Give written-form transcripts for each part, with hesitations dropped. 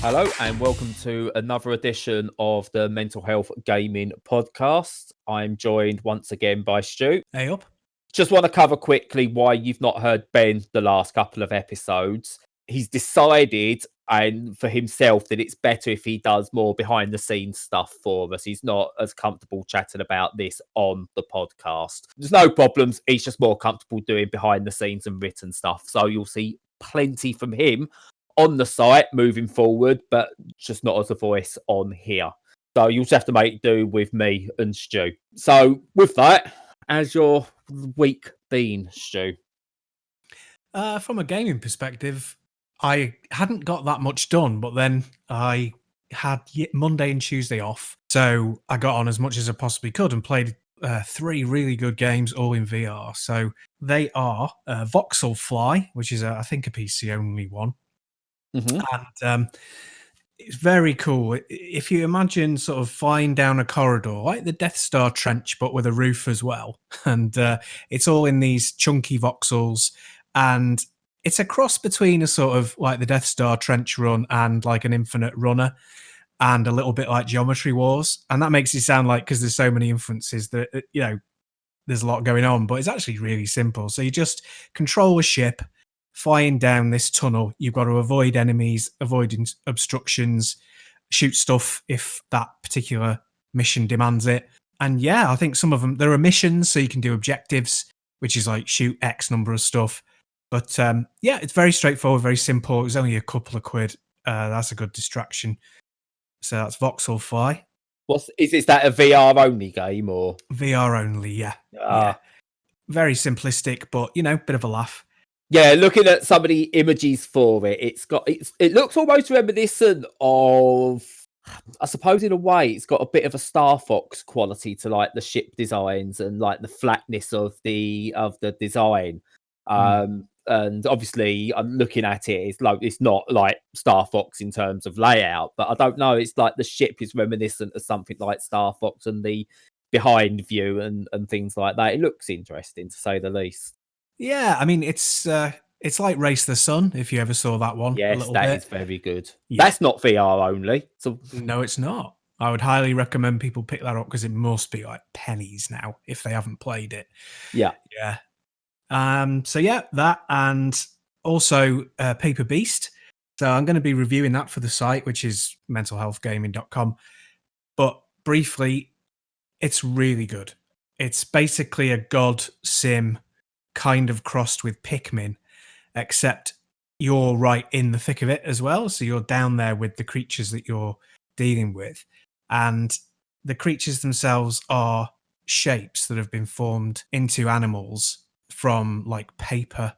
Hello and welcome to another edition of the Mental Health Gaming Podcast. I'm joined once again by Stu. Hey up. Just want to cover quickly why you've not heard Ben the last couple of episodes. He's decided and for himself that it's better if he does more behind the scenes stuff for us. He's not as comfortable chatting about this on the podcast. There's no problems. He's just more comfortable doing behind the scenes and written stuff. So you'll see plenty from him on the site moving forward, but just not as a voice on here. So you'll just have to make do with me and Stu. So with that, how's your week been, Stu? From a gaming perspective, I hadn't got that much done, but then I had Monday and Tuesday off. So I got on as much as I possibly could and played 3 really good games, all in VR. So they are Voxel Fly, which is, I think, a PC-only one. And it's very cool. If you imagine sort of flying down a corridor, like the Death Star trench, but with a roof as well. And it's all in these chunky voxels. And it's a cross between a sort of like the Death Star trench run and like an Infinite Runner and a little bit like Geometry Wars. And that makes it sound like, because there's so many influences that, you know, there's a lot going on, but it's actually really simple. So you just control a ship, flying down this tunnel. You've got to avoid enemies, avoid obstructions, shoot stuff if that particular mission demands it. And yeah, I think some of them, there are missions, so you can do objectives, which is like shoot X number of stuff. But yeah, it's very straightforward, very simple. It was only a couple of quid. That's a good distraction. So that's Voxel Fly. Is that a VR only game or? VR only, yeah. Yeah. Very simplistic, but you know, bit of a laugh. Yeah, looking at some of the images for it, it looks almost reminiscent of, I suppose in a way, it's got a bit of a Star Fox quality to like the ship designs and like the flatness of the design. And obviously, I'm looking at it. It's not like Star Fox in terms of layout, but I don't know. It's like the ship is reminiscent of something like Star Fox and the behind view and things like that. It looks interesting to say the least. Yeah, I mean, it's like Race the Sun, if you ever saw that one. Yes, that is very good. Yeah. That's not VR only. So no, it's not. I would highly recommend people pick that up because it must be like pennies now if they haven't played it. Yeah. So yeah, that, and also Paper Beast. So I'm going to be reviewing that for the site, which is mentalhealthgaming.com. But briefly, it's really good. It's basically a God sim kind of crossed with Pikmin, except you're right in the thick of it as well. So you're down there with the creatures that you're dealing with. And the creatures themselves are shapes that have been formed into animals from like paper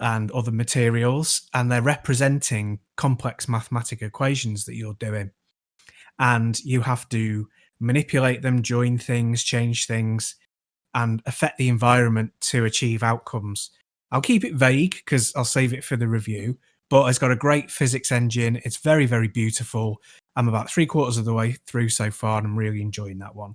and other materials. And they're representing complex mathematical equations that you're doing. And you have to manipulate them, join things, change things, and affect the environment to achieve outcomes. I'll keep it vague because I'll save it for the review, but it's got a great physics engine. It's very, very beautiful. I'm about 3/4 of the way through so far, and I'm really enjoying that one.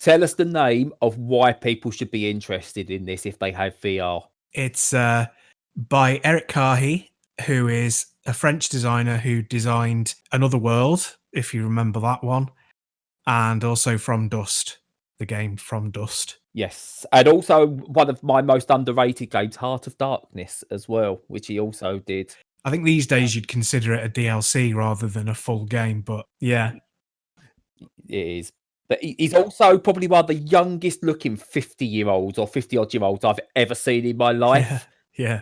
Tell us the name of why people should be interested in this if they have VR. It's by Eric Chahi, who is a French designer who designed Another World, if you remember that one, and also From Dust, the game From Dust. Yes, and also one of my most underrated games, Heart of Darkness, as well, which he also did. I think these days you'd consider it a DLC rather than a full game, but yeah. It is. But he's also probably one of the youngest looking 50-year-olds or 50-odd-year-olds I've ever seen in my life. Yeah.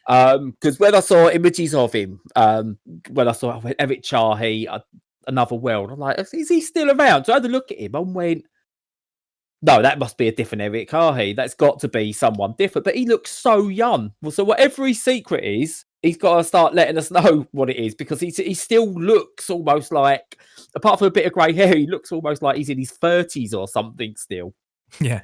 Because when I saw images of him, when I saw Eric Chahi, Another World, I'm like, is he still around? So I had to look at him and went, no, that must be a different Eric Chahi. That's got to be someone different. But he looks so young. Well, so whatever his secret is, he's got to start letting us know what it is, because he still looks almost like, apart from a bit of grey hair, he looks almost like he's in his 30s or something still. Yeah.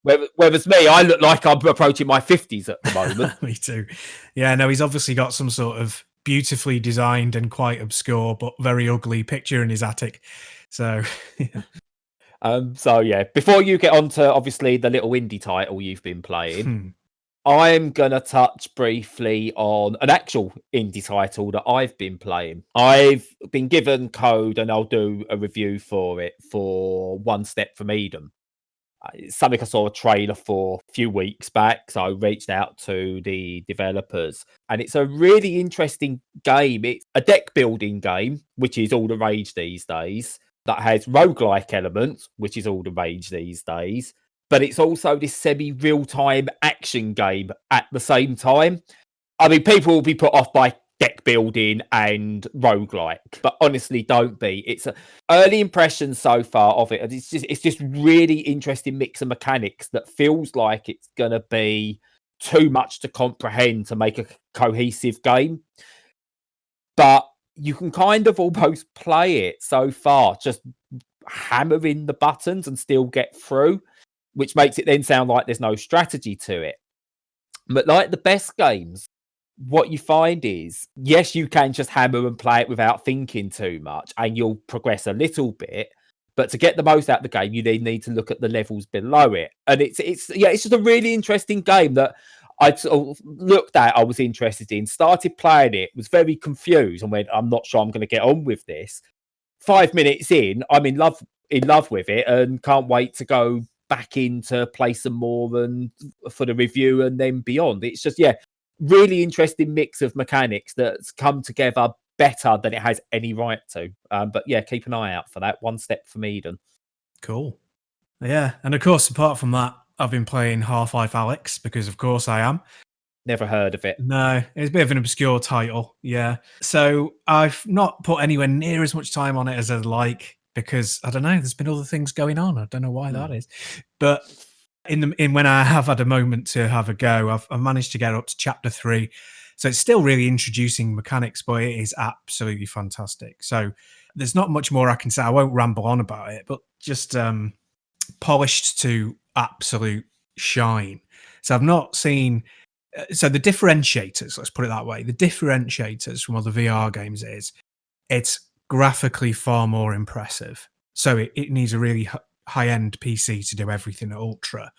Whereas me, I look like I'm approaching my 50s at the moment. Me too. Yeah, no, he's obviously got some sort of beautifully designed and quite obscure but very ugly picture in his attic. So, yeah. So yeah, before you get on to obviously the little indie title you've been playing, I'm going to touch briefly on an actual indie title that I've been playing. I've been given code and I'll do a review for it for One Step from Eden. It's something I saw a trailer for a few weeks back, so I reached out to the developers. And it's a really interesting game. It's a deck building game, which is all the rage these days, that has roguelike elements, which is all the rage these days. But it's also this semi-real-time action game at the same time. I mean, people will be put off by deck building and roguelike, but honestly, don't be. It's an early impression so far of it, and it's just really interesting mix of mechanics that feels like it's gonna be too much to comprehend to make a cohesive game. But you can kind of almost play it so far, just hammering the buttons and still get through, which makes it then sound like there's no strategy to it. But like the best games, what you find is, yes, you can just hammer and play it without thinking too much, and you'll progress a little bit. But to get the most out of the game, you then need to look at the levels below it. And it's just a really interesting game that I sort of looked at, I was interested in, started playing it, was very confused, and went, I'm not sure I'm going to get on with this. 5 minutes in, I'm in love with it, and can't wait to go back in to play some more and for the review and then beyond. It's just, really interesting mix of mechanics that's come together better than it has any right to. But yeah, keep an eye out for that. One Step from Eden. Cool. Yeah. And of course, apart from that, I've been playing Half Life Alyx because, of course, I am. Never heard of it. No, it's a bit of an obscure title. Yeah. So I've not put anywhere near as much time on it as I'd like because, I don't know, there's been other things going on. I don't know why that is. But in when I have had a moment to have a go, I've managed to get up to chapter 3. So it's still really introducing mechanics, but it is absolutely fantastic. So there's not much more I can say. I won't ramble on about it, but just polished to absolute shine. So I've not seen... So the differentiators, let's put it that way, the differentiators from other VR games is it's graphically far more impressive. So it needs a really high-end PC to do everything at Ultra.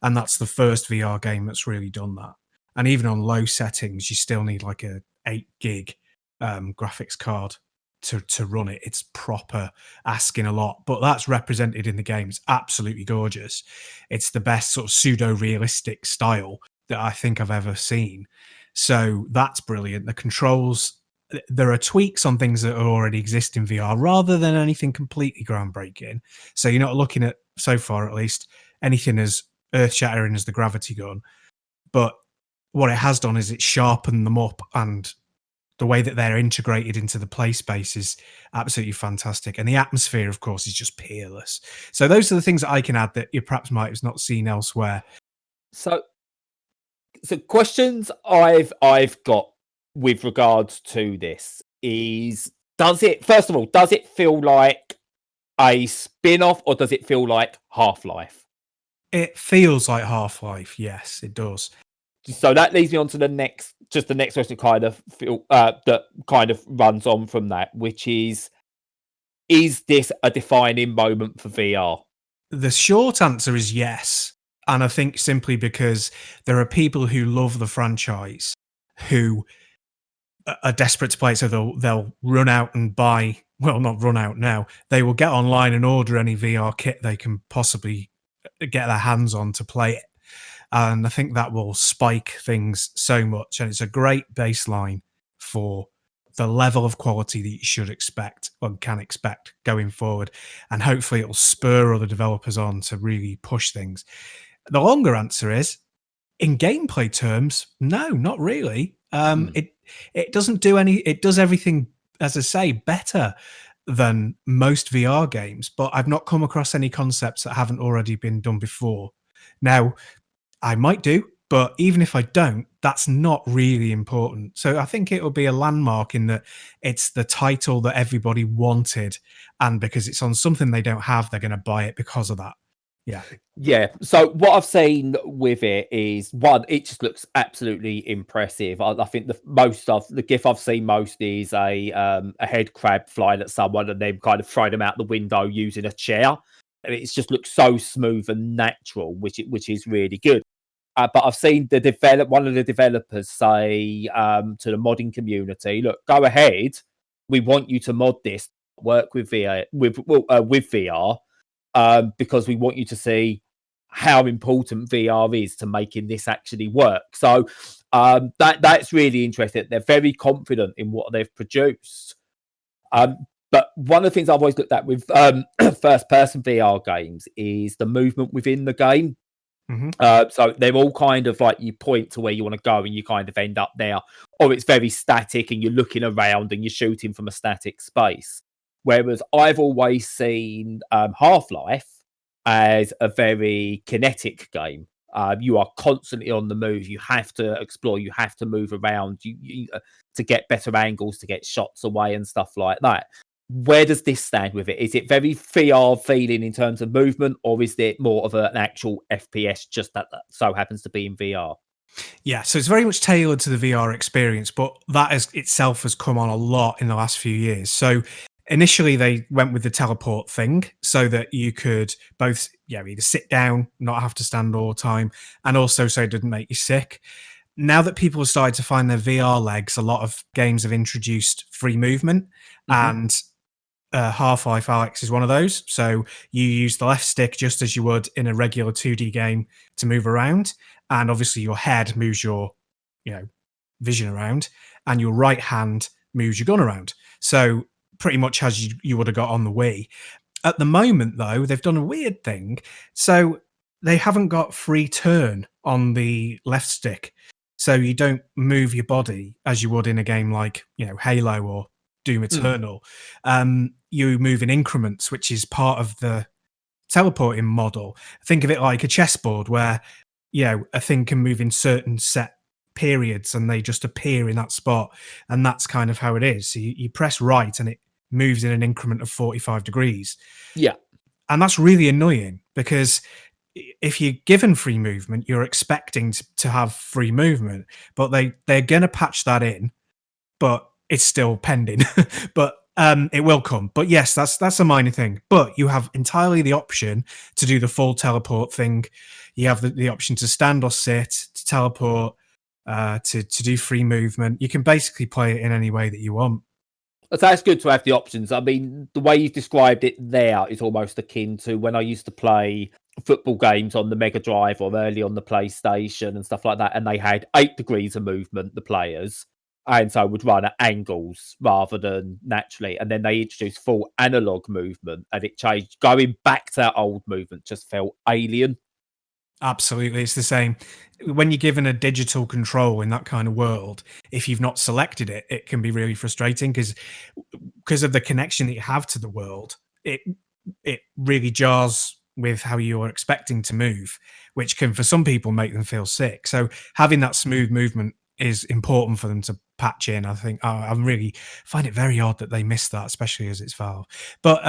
And that's the first VR game that's really done that. And even on low settings, you still need like a 8 gig graphics card to run it. It's proper asking a lot, but that's represented in the game. It's absolutely gorgeous. It's the best sort of pseudo-realistic style that I think I've ever seen. So that's brilliant. The controls, there are tweaks on things that already exist in VR rather than anything completely groundbreaking. So you're not looking at, so far at least, anything as earth-shattering as the gravity gun. But what it has done is it's sharpened them up, and the way that they're integrated into the play space is absolutely fantastic. And the atmosphere, of course, is just peerless. So those are the things that I can add that you perhaps might have not seen elsewhere. So questions I've got with regards to this is, does it feel like a spin-off, or does it feel like Half-Life? It feels like Half-Life, yes, it does. So that leads me on to the next question, kind of that kind of runs on from that, which is this a defining moment for VR? The short answer is yes. And I think simply because there are people who love the franchise who are desperate to play it, so they'll run out and buy, well, not run out now, they will get online and order any VR kit they can possibly get their hands on to play it. And I think that will spike things so much. And it's a great baseline for the level of quality that you should expect or can expect going forward. And hopefully it will spur other developers on to really push things. The longer answer is, in gameplay terms, no, not really. It doesn't do any. It does everything, as I say, better than most VR games. But I've not come across any concepts that haven't already been done before. Now, I might do, but even if I don't, that's not really important. So I think it will be a landmark in that it's the title that everybody wanted, and because it's on something they don't have, they're going to buy it because of that. Yeah. So what I've seen with it is, one, it just looks absolutely impressive. I think the GIF I've seen most is a head crab flying at someone and then kind of throwing them out the window using a chair. And it just looks so smooth and natural, which is really good. But I've seen one of the developers say to the modding community, "Look, go ahead. We want you to mod this, work with VR, because we want you to see how important VR is to making this actually work." So that's really interesting. They're very confident in what they've produced. But one of the things I've always looked at with first-person VR games is the movement within the game. So they're all kind of like you point to where you want to go and you kind of end up there, or it's very static and you're looking around and you're shooting from a static space. Whereas I've always seen Half Life as a very kinetic game. You are constantly on the move. You have to explore. You have to move around. You to get better angles, to get shots away and stuff like that. Where does this stand with it? Is it very VR feeling in terms of movement, or is it more of an actual FPS just that so happens to be in VR? Yeah, so it's very much tailored to the VR experience, but that itself has come on a lot in the last few years. So initially they went with the teleport thing so that you could both either sit down, not have to stand all the time, and also so it didn't make you sick. Now that people have started to find their VR legs, a lot of games have introduced free movement, and Half Life Alyx is one of those. So you use the left stick just as you would in a regular 2D game to move around, and obviously your head moves your, vision around, and your right hand moves your gun around. So pretty much as you would have got on the Wii. At the moment, though, they've done a weird thing. So they haven't got free turn on the left stick. So you don't move your body as you would in a game like, Halo or Doom Eternal. You move in increments, which is part of the teleporting model. Think of it like a chessboard where, a thing can move in certain set periods and they just appear in that spot. And that's kind of how it is. So you press right and it moves in an increment of 45 degrees. Yeah. And that's really annoying because if you're given free movement, you're expecting to have free movement, but they're going to patch that in, but it's still pending. But it will come. But yes, that's a minor thing. But you have entirely the option to do the full teleport thing. You have the option to stand or sit, to teleport, to do free movement. You can basically play it in any way that you want. So that's good to have the options. I mean, the way you've described it there is almost akin to when I used to play football games on the Mega Drive or early on the PlayStation and stuff like that, and they had 8 degrees of movement, the players, and so would run at angles rather than naturally. And then they introduced full analog movement, and it changed. Going back to that old movement just felt alien. Absolutely, it's the same. When you're given a digital control in that kind of world, if you've not selected it, it can be really frustrating because of the connection that you have to the world. It really jars with how you're expecting to move, which can, for some people, make them feel sick. So having that smooth movement is important for them to patch in. I think I really find it very odd that they missed that, especially as it's Valve. But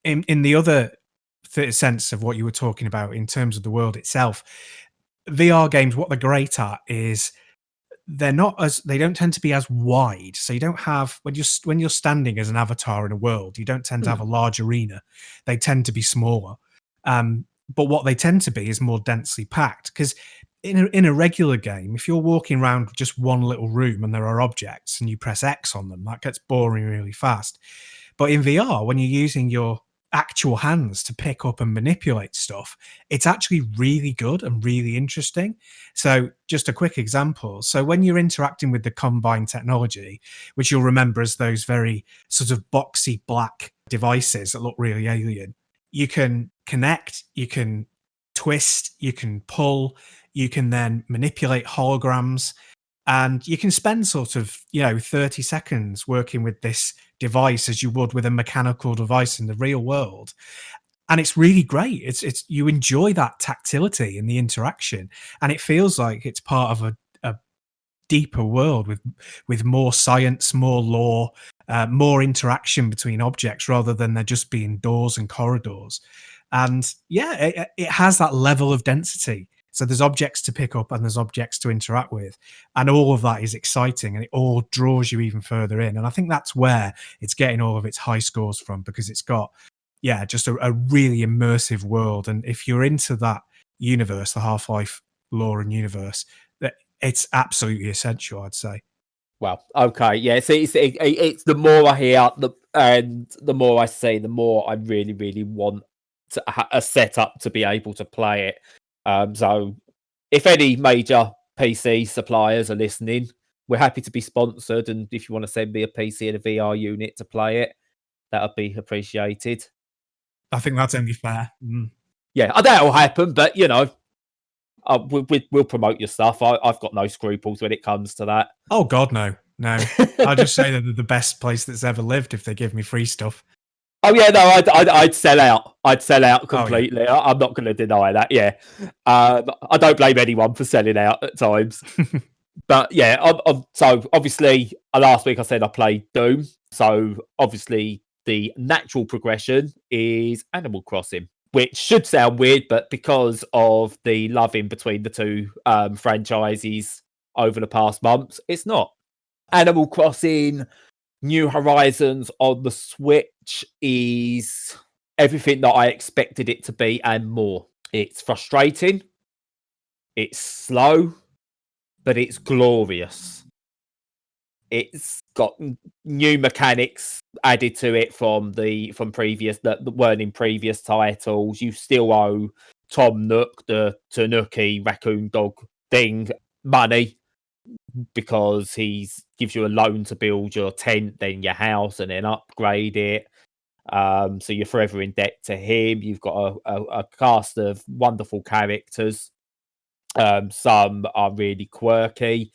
in the other sense of what you were talking about in terms of the world itself, VR games, what they're great at is they don't tend to be as wide. So you don't have when you're standing as an avatar in a world, you don't tend to have a large arena. They tend to be smaller. But what they tend to be is more densely packed, because in a regular game, if you're walking around just one little room and there are objects and you press X on them, that gets boring really fast. But in VR, when you're using your actual hands to pick up and manipulate stuff, it's actually really good and really interesting. So just a quick example. So when you're interacting with the combined technology, which you'll remember as those very sort of boxy black devices that look really alien, you can connect, you can twist, you can pull, you can then manipulate holograms, and you can spend sort of 30 seconds working with this device as you would with a mechanical device in the real world. And it's really great. It's you enjoy that tactility and the interaction, and it feels like it's part of a deeper world with more science, more lore, more interaction between objects rather than there just being doors and corridors. And it has that level of density. So there's objects to pick up and there's objects to interact with. And all of that is exciting and it all draws you even further in. And I think that's where it's getting all of its high scores from, because it's got, just a really immersive world. And if you're into that universe, the Half-Life lore and universe, that it's absolutely essential, I'd say. Well, okay, yeah. See, it's the more I hear, the more I see, the more I really, really want a setup to be able to play it. So, if any major PC suppliers are listening, we're happy to be sponsored, and if you want to send me a PC and a VR unit to play it, that would be appreciated. I think that's only fair. Yeah, that'll happen, but we'll promote your stuff. I've got no scruples when it comes to that. Oh God, no. I'll just say that they're the best place that's ever lived if they give me free stuff. Oh yeah, no, I'd sell out. I'd sell out completely. Oh, yeah. I'm not going to deny that. Yeah, I don't blame anyone for selling out at times. But yeah, so obviously last week I said I played Doom. So obviously the natural progression is Animal Crossing, which should sound weird, but because of the loving between the two franchises over the past months, it's not. Animal Crossing New Horizons on the Switch is everything that I expected it to be and more. It's frustrating, it's slow, but it's glorious. It's got new mechanics added to it from previous that weren't in previous titles. You still owe Tom Nook, the Tanuki raccoon dog thing, money because he gives you a loan to build your tent, then your house, and then upgrade it. So you're forever in debt to him. You've got a cast of wonderful characters. Some are really quirky.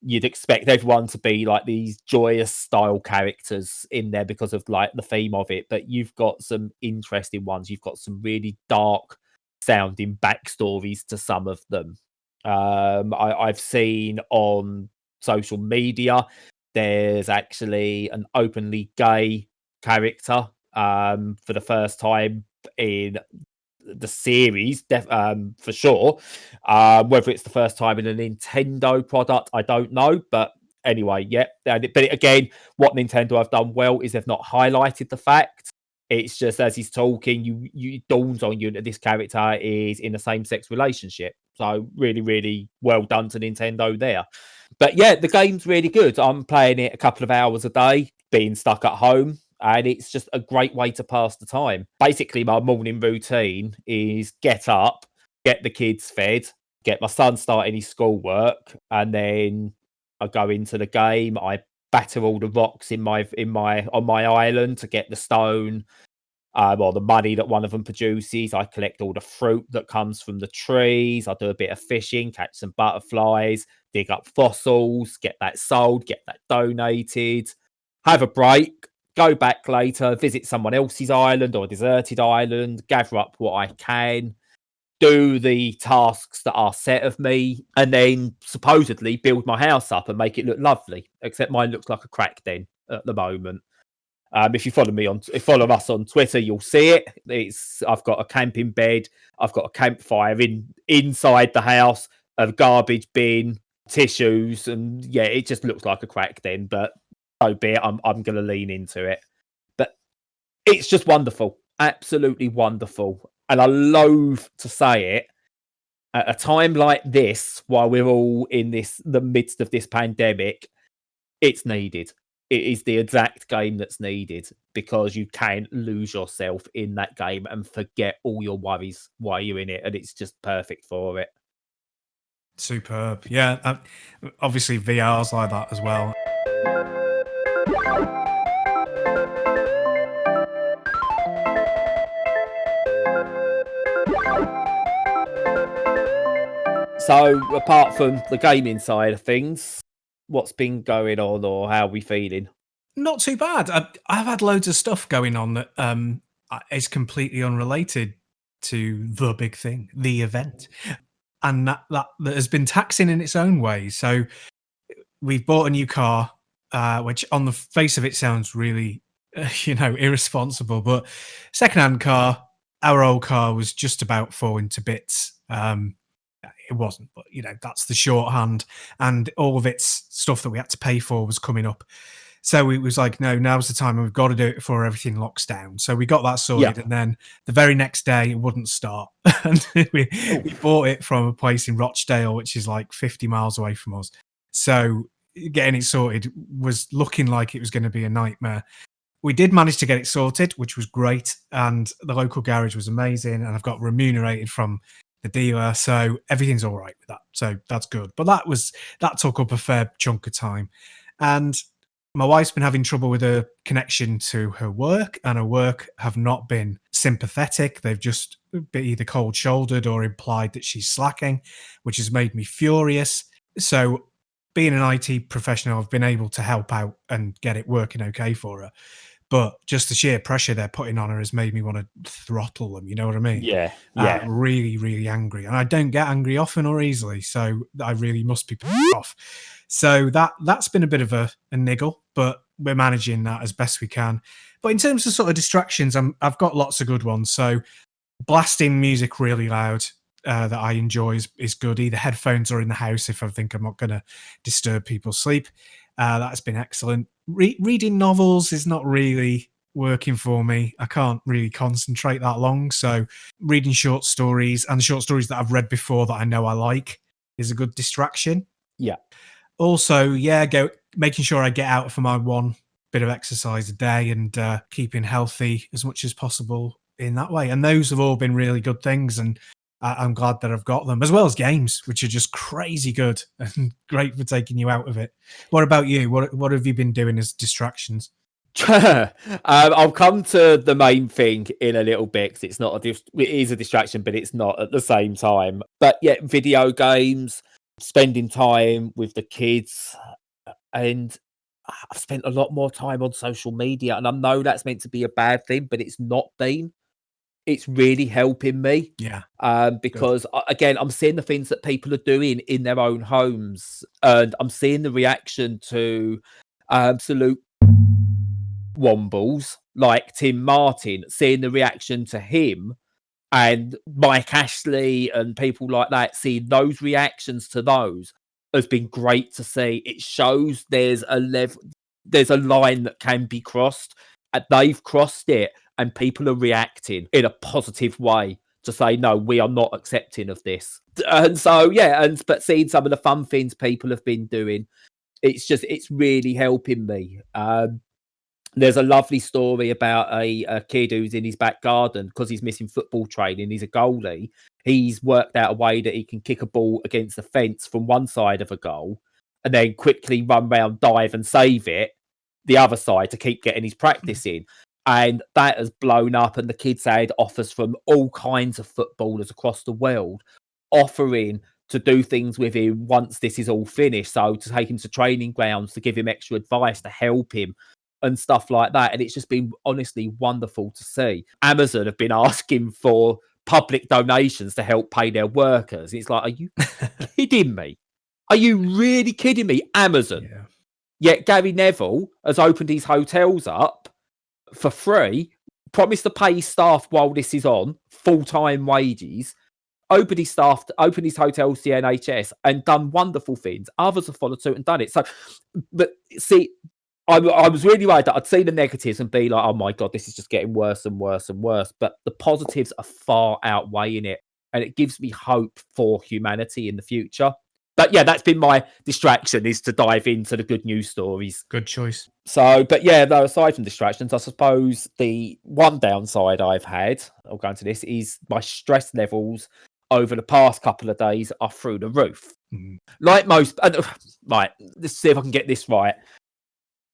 You'd expect everyone to be like these joyous style characters in there because of like the theme of it, but you've got some interesting ones. You've got some really dark sounding backstories to some of them. I've seen on social media there's actually an openly gay character for the first time in the series, for sure. Whether it's the first time in a Nintendo product, I don't know. But anyway, yeah. But again, what Nintendo have done well is they've not highlighted the fact. It's just as he's talking, you dawns on you that this character is in a same-sex relationship. So really, really well done to Nintendo there. But yeah, the game's really good. I'm playing it a couple of hours a day, being stuck at home, and it's just a great way to pass the time. Basically, my morning routine is get up, get the kids fed, get my son starting his schoolwork, and then I go into the game. I batter all the rocks on my island to get the stone or the money that one of them produces. I collect all the fruit that comes from the trees. I do a bit of fishing, catch some butterflies, dig up fossils, get that sold, get that donated, have a break, go back later, visit someone else's island or a deserted island, gather up what I can, do the tasks that are set of me, and then supposedly build my house up and make it look lovely. Except mine looks like a crack den at the moment. If you follow us on Twitter, you'll see it. I've got a camping bed, I've got a campfire inside the house, a garbage bin, tissues, and yeah, it just looks like a crack den. But so be it. I'm going to lean into it. But it's just wonderful, absolutely wonderful, and I loathe to say it. At a time like this, while we're all in the midst of this pandemic, it's needed. It is the exact game that's needed because you can lose yourself in that game and forget all your worries while you're in it, and it's just perfect for it. Superb. Yeah. Obviously, VR's like that as well. So, apart from the gaming side of things, what's been going on, or how are we feeling? Not too bad. I've had loads of stuff going on that is completely unrelated to the big thing, the event, and that has been taxing in its own way. So we've bought a new car, which on the face of it sounds really, irresponsible. But secondhand car, our old car was just about falling to bits. It wasn't, but that's the shorthand. And all of its stuff that we had to pay for was coming up. So it was like, no, now's the time, and we've got to do it before everything locks down. So we got that sorted, and then the very next day it wouldn't start. And we bought it from a place in Rochdale, which is like 50 miles away from us. So getting it sorted was looking like it was going to be a nightmare. We did manage to get it sorted, which was great, and the local garage was amazing, and I've got remunerated from the dealer, so everything's all right with that. So that's good. But that took up a fair chunk of time. And my wife's been having trouble with her connection to her work, and her work have not been sympathetic. They've just been either cold-shouldered or implied that she's slacking, which has made me furious. So being an IT professional, I've been able to help out and get it working okay for her. But just the sheer pressure they're putting on her has made me want to throttle them. You know what I mean? Yeah. Really, really angry. And I don't get angry often or easily. So I really must be off. So that's been a bit of a niggle, but we're managing that as best we can. But in terms of sort of distractions, I've got lots of good ones. So blasting music really loud that I enjoy is good. Either headphones or in the house if I think I'm not going to disturb people's sleep. That's been excellent. Reading novels is not really working for me. I can't really concentrate that long. So reading short stories, and the short stories that I've read before that I know I like, is a good distraction. Yeah. Also, making sure I get out for my one bit of exercise a day, and keeping healthy as much as possible in that way. And those have all been really good things, and I'm glad that I've got them, as well as games, which are just crazy good and great for taking you out of it. What about you? What have you been doing as distractions? I'll come to the main thing in a little bit, because it's not it is a distraction, but it's not at the same time. But yeah, video games, spending time with the kids, and I've spent a lot more time on social media, and I know that's meant to be a bad thing, but it's not been. It's really helping me. Yeah. Because again, I'm seeing the things that people are doing in their own homes, and I'm seeing the reaction to absolute wombles like Tim Martin, seeing the reaction to him, and Mike Ashley and people like that, seeing those reactions to those has been great to see. It shows there's a line that can be crossed, and they've crossed it, and people are reacting in a positive way to say, no, we are not accepting of this. And so, but seeing some of the fun things people have been doing, it's really helping me. There's a lovely story about a kid who's in his back garden because he's missing football training. He's a goalie. He's worked out a way that he can kick a ball against the fence from one side of a goal and then quickly run round, dive and save it the other side to keep getting his practice in. And that has blown up, and the kid's had offers from all kinds of footballers across the world offering to do things with him once this is all finished. So to take him to training grounds, to give him extra advice, to help him and stuff like that. And it's just been honestly wonderful to see. Amazon have been asking for public donations to help pay their workers. It's like, are you kidding me? Are you really kidding me? Amazon. Yeah. Yet Gary Neville has opened his hotels up for free, promised to pay his staff while this is on, full-time wages, opened his hotels to the NHS and done wonderful things. Others have followed suit and done it. So, but see, I was really worried that I'd see the negatives and be like, oh my God, this is just getting worse and worse and worse. But the positives are far outweighing it. And it gives me hope for humanity in the future. But yeah, that's been my distraction, is to dive into the good news stories. Good choice. So, but yeah, though, aside from distractions, I suppose the one downside I've had, I'll go into this, is my stress levels over the past couple of days are through the roof. Mm. Like most, right, let's see if I can get this right.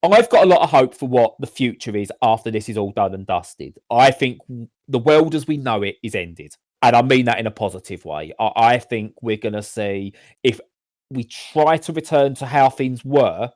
I've got a lot of hope for what the future is after this is all done and dusted. I think the world as we know it is ended. And I mean that in a positive way. I think we're going to see, if we try to return to how things were,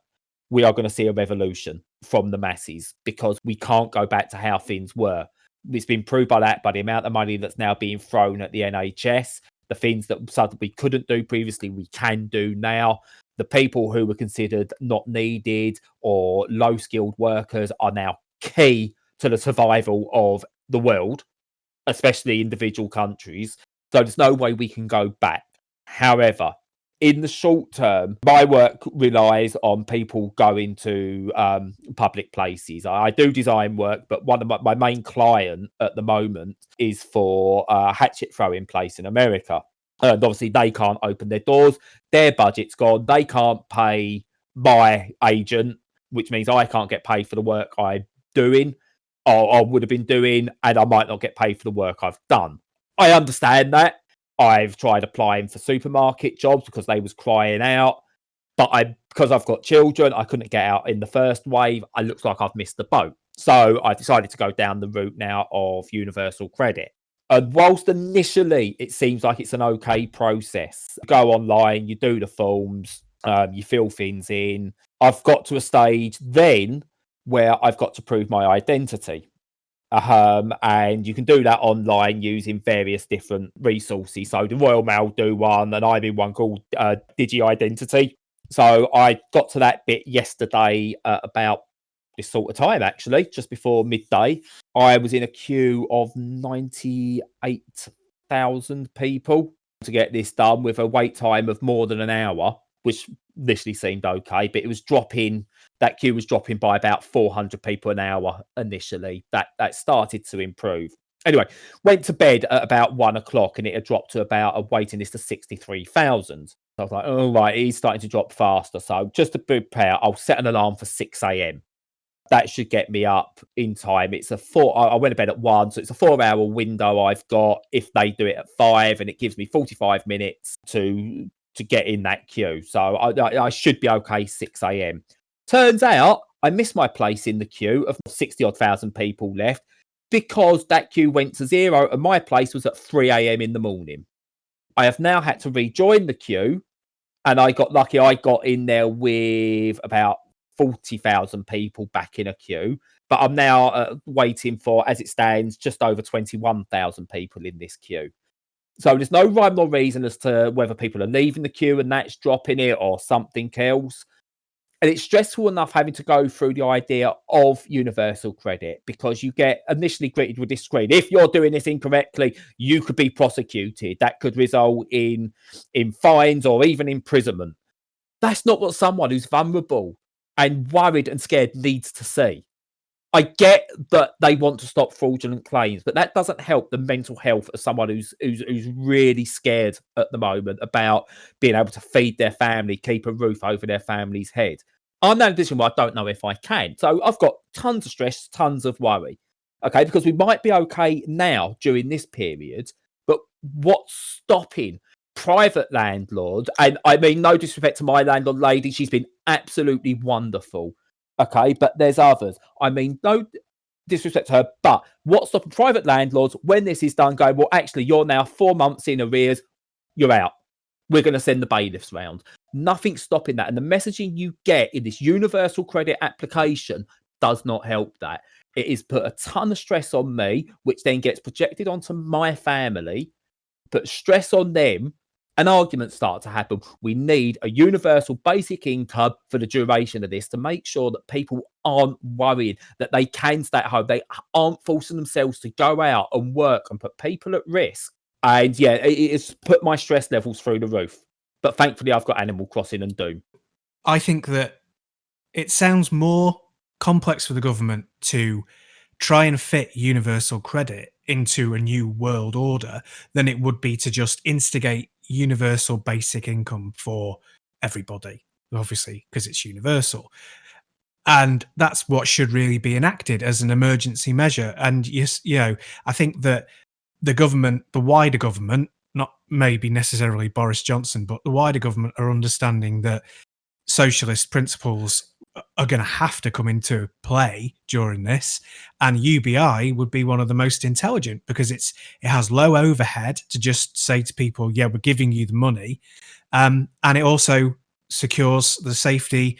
we are going to see a revolution from the masses, because we can't go back to how things were. It's been proved by the amount of money that's now being thrown at the NHS, the things that we couldn't do previously, we can do now. The people who were considered not needed or low-skilled workers are now key to the survival of the world, especially individual countries. So there's no way we can go back. However, in the short term, my work relies on people going to public places. I do design work, but one of my main client at the moment is for a hatchet throwing place in America. And obviously, they can't open their doors. Their budget's gone. They can't pay my agent, which means I can't get paid for the work I'm doing or I would have been doing, and I might not get paid for the work I've done. I understand that. I've tried applying for supermarket jobs because they was crying out, but because I've got children, I couldn't get out in the first wave. It looks like I've missed the boat. So I decided to go down the route now of universal credit. And whilst initially it seems like it's an okay process, you go online, you do the forms, you fill things in. I've got to a stage then where I've got to prove my identity. And you can do that online using various different resources. So the Royal Mail do one, and I'm in one called Digi Identity. So I got to that bit yesterday about this sort of time, actually, just before midday. I was in a queue of 98,000 people to get this done with a wait time of more than an hour, which initially seemed okay, but it was dropping. That queue was dropping by about 400 people an hour initially. That started to improve. Anyway, went to bed at about 1 o'clock and it had dropped to about a waiting list of 63,000. So I was like, oh, right, he's starting to drop faster. So just to prepare, I'll set an alarm for 6 a.m. That should get me up in time. It's I went to bed at 1, so it's a 4-hour window I've got if they do it at 5, and it gives me 45 minutes to get in that queue. So I should be okay 6 a.m. Turns out I missed my place in the queue of 60-odd thousand people left because that queue went to 0 and my place was at 3 a.m. in the morning. I have now had to rejoin the queue, and I got lucky. I got in there with about 40,000 people back in a queue, but I'm now waiting for, as it stands, just over 21,000 people in this queue. So there's no rhyme or reason as to whether people are leaving the queue and that's dropping it or something else. And it's stressful enough having to go through the idea of universal credit because you get initially greeted with this screen. If you're doing this incorrectly, you could be prosecuted. That could result in fines or even imprisonment. That's not what someone who's vulnerable and worried and scared needs to see. I get that they want to stop fraudulent claims, but that doesn't help the mental health of someone who's really scared at the moment about being able to feed their family, keep a roof over their family's head. I'm now in a position where I don't know if I can. So I've got tons of stress, tons of worry. Okay, because we might be okay now during this period, but what's stopping private landlord? And I mean, no disrespect to my landlord lady, she's been absolutely wonderful. Okay, but there's others. I mean, no disrespect to her, but what's stopping private landlords when this is done going, well, actually, you're now 4 months in arrears, you're out. We're going to send the bailiffs round. Nothing's stopping that. And the messaging you get in this universal credit application does not help that. It is put a ton of stress on me, which then gets projected onto my family, put stress on them, and arguments start to happen. We need a universal basic income for the duration of this to make sure that people aren't worried, that they can stay at home. They aren't forcing themselves to go out and work and put people at risk. And yeah, it's put my stress levels through the roof. But thankfully, I've got Animal Crossing and Doom. I think that it sounds more complex for the government to try and fit universal credit into a new world order than it would be to just instigate universal basic income for everybody, obviously, because it's universal. And that's what should really be enacted as an emergency measure. And yes, I think that the government, the wider government, not maybe necessarily Boris Johnson, but the wider government are understanding that socialist principles are going to have to come into play during this, and UBI would be one of the most intelligent because it has low overhead to just say to people, yeah, we're giving you the money, and it also secures the safety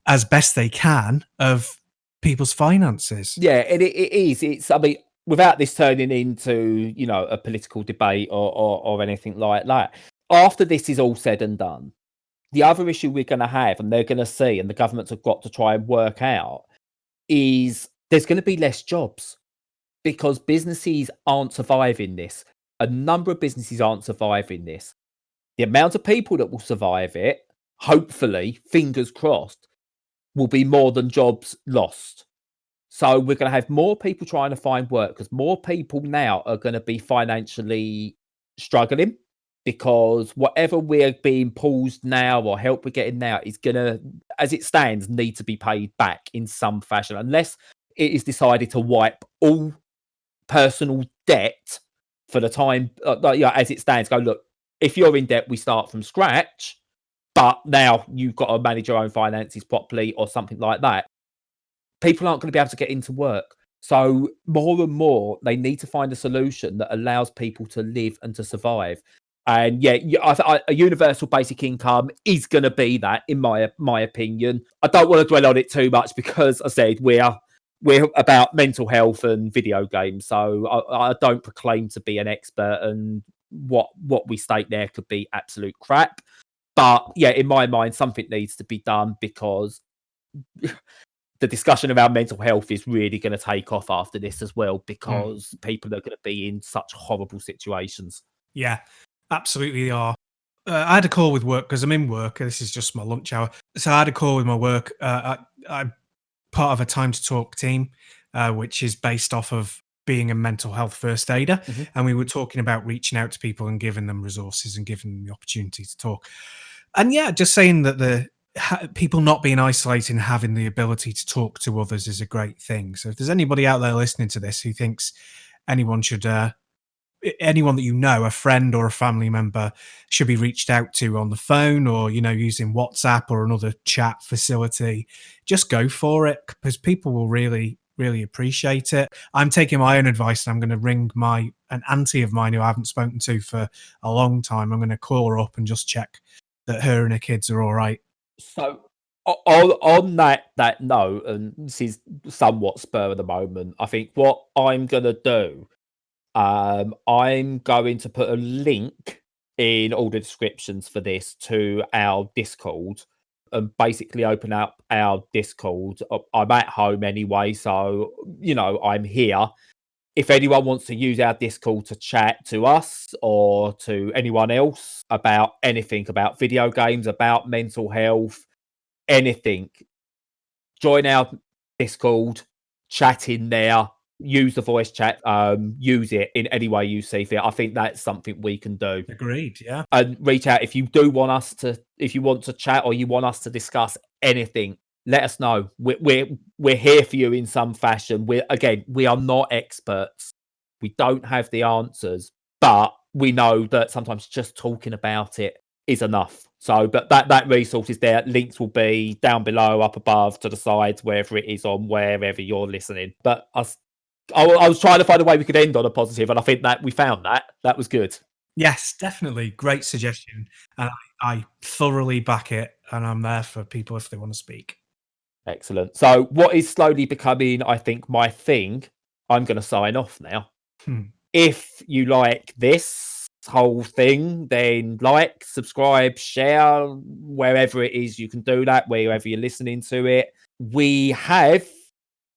as best they can of people's finances. Yeah, it is. It's, I mean, without this turning into, a political debate or anything like that, after this is all said and done, the other issue we're going to have, and they're going to see, and the governments have got to try and work out, is there's going to be less jobs because businesses aren't surviving this. A number of businesses aren't surviving this. the amount of people that will survive it, hopefully, fingers crossed, will be more than jobs lost. So we're going to have more people trying to find work because more people now are going to be financially struggling, because whatever we're being paused now or help we're getting now is going to, as it stands, need to be paid back in some fashion, unless it is decided to wipe all personal debt for the time, as it stands. Go, look, if you're in debt, we start from scratch, but now you've got to manage your own finances properly or something like that. People aren't going to be able to get into work. So more and more, they need to find a solution that allows people to live and to survive. And yeah, a universal basic income is going to be that, in my opinion. I don't want to dwell on it too much because I said we're about mental health and video games. So I don't proclaim to be an expert, and what we state there could be absolute crap. But yeah, in my mind, something needs to be done, because the discussion around mental health is really going to take off after this as well, because people are going to be in such horrible situations. Yeah, absolutely they are. I had a call with work because I'm in work. This is just my lunch hour. So I had a call with my work. I'm part of a Time to Talk team, which is based off of being a mental health first aider. Mm-hmm. And we were talking about reaching out to people and giving them resources and giving them the opportunity to talk. And yeah, just saying that people not being isolated and having the ability to talk to others is a great thing. So if there's anybody out there listening to this who thinks anyone should, anyone that you know, a friend or a family member, should be reached out to on the phone, or using WhatsApp or another chat facility, just go for it, because people will really appreciate it. I'm taking my own advice, and I'm going to ring an auntie of mine who I haven't spoken to for a long time. I'm going to call her up and just check that her and her kids are all right. So on that note, and this is somewhat spur of the moment, I think what I'm going to do, I'm going to put a link in all the descriptions for this to our Discord, and basically open up our Discord. I'm at home anyway, so I'm here. If anyone wants to use our Discord to chat to us or to anyone else about anything, about video games, about mental health, anything, join our Discord, chat in there, use the voice chat, use it in any way you see fit. I think that's something we can do. Agreed, yeah. And reach out if you do want us to, if you want to chat or you want us to discuss anything. Let us know. We're here for you in some fashion. We are not experts. We don't have the answers, but we know that sometimes just talking about it is enough. So, but that resource is there. Links will be down below, up above, to the sides, wherever it is on wherever you're listening. But I was trying to find a way we could end on a positive, and I think that we found that. That was good. Yes, definitely. Great suggestion. And I thoroughly back it, and I'm there for people if they want to speak. Excellent. So what is slowly becoming, I think, my thing, I'm going to sign off now. If you like this whole thing, then like, subscribe, share, wherever it is you can do that, wherever you're listening to it. We have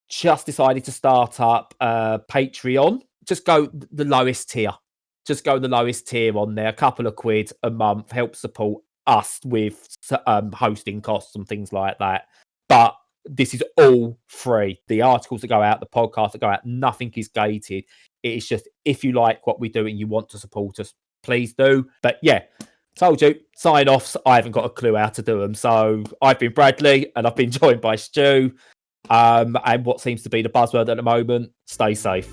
just decided to start up Patreon. Just go the lowest tier. Just go the lowest tier on there. A couple of quid a month, help support us with hosting costs and things like that. But this is all free. The articles that go out, the podcasts that go out, nothing is gated. It is just, if you like what we do and you want to support us, please do. But yeah, told you, sign-offs, I haven't got a clue how to do them. So I've been Bradley, and I've been joined by Stu. And what seems to be the buzzword at the moment, stay safe.